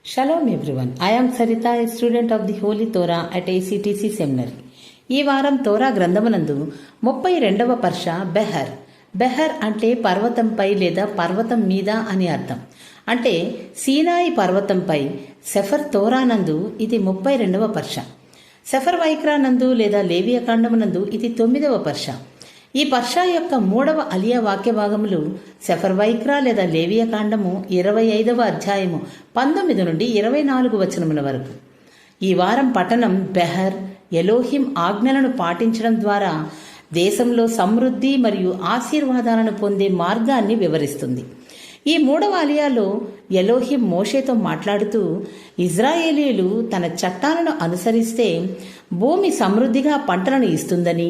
Shalom everyone. I am Sarita, a student of the Holy Torah at ACTC Seminary. ఈ వారం తోరా గ్రంథమునందు 32వ పర్ష బెహర్. బెహర్ అంటే పర్వతంపై లేదా పర్వతం మీద అని అర్థం. అంటే సీనాయి పర్వతంపై సెఫర్ తోరానందు ఇది 32వ పర్ష. సెఫర్ వైక్రానందు లేదా లేవియకాండమునందు ఇది 9వ పర్ష. ఈ పర్షా యొక్క 3వ అలియా వాక్య భాగములు సెఫర్ వైక్రా లేదా లేవియ కాండము 25వ అధ్యాయము 19 నుండి 24 వచనముల వరకు. ఈ వారం పఠనం బెహర్ ఎలోహిం ఆజ్ఞలను పాటించడం ద్వారా దేశంలో సమృద్ధి మరియు ఆశీర్వాదాలను పొందే మార్గాన్ని వివరిస్తుంది. ఈ 3వ అలియాలో ఎలోహిం మోషేతో మాట్లాడుతూ ఇజ్రాయేలీయులు తన చట్టాలను అనుసరిస్తే భూమి సమృద్ధిగా పంటలను ఇస్తుందని,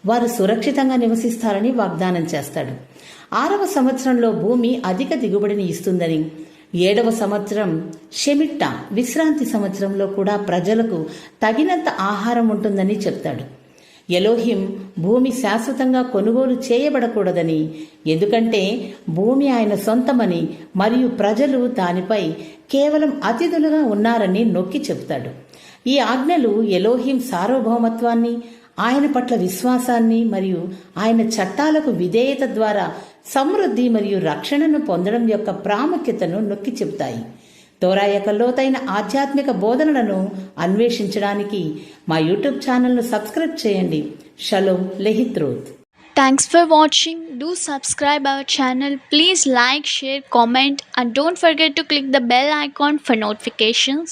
వారు సురక్షితంగా నివసిస్తారని వాగ్దానం చేస్తాడు. 6వ సంవత్సరంలో భూమి అధిక దిగుబడిని ఇస్తుందని, 7వ సంవత్సరం షెమిట్టా విశ్రాంతి సంవత్సరంలో కూడా ప్రజలకు తగినంత ఆహారం ఉంటుందని చెప్తాడు. ఎలోహిం భూమి శాశ్వతంగా కొనుగోలు చేయబడకూడదని, ఎందుకంటే భూమి ఆయన సొంతమని మరియు ప్రజలు దానిపై కేవలం అతిథులుగా ఉన్నారని నొక్కి చెప్తాడు. ఈ ఆజ్ఞలు ఎలోహిం సార్వభౌమత్వాన్ని, ఆయన పట్ల విశ్వాసాన్ని మరియు ఆయన చట్టాలకు విధేయత ద్వారా సమృద్ధి మరియు రక్షణను పొందడం యొక్క ప్రాముఖ్యతను నొక్కి చెప్తాయి. తోరా యొక్క లోతైన ఆధ్యాత్మిక బోధనలను అన్వేషించడానికి మా యూట్యూబ్ ఛానల్ను సబ్స్క్రైబ్ చేయండి. Shalom లెహిత్రోత్. Thanks for watching. Do subscribe our channel. Please like, share, comment and don't forget to click the bell icon for notifications.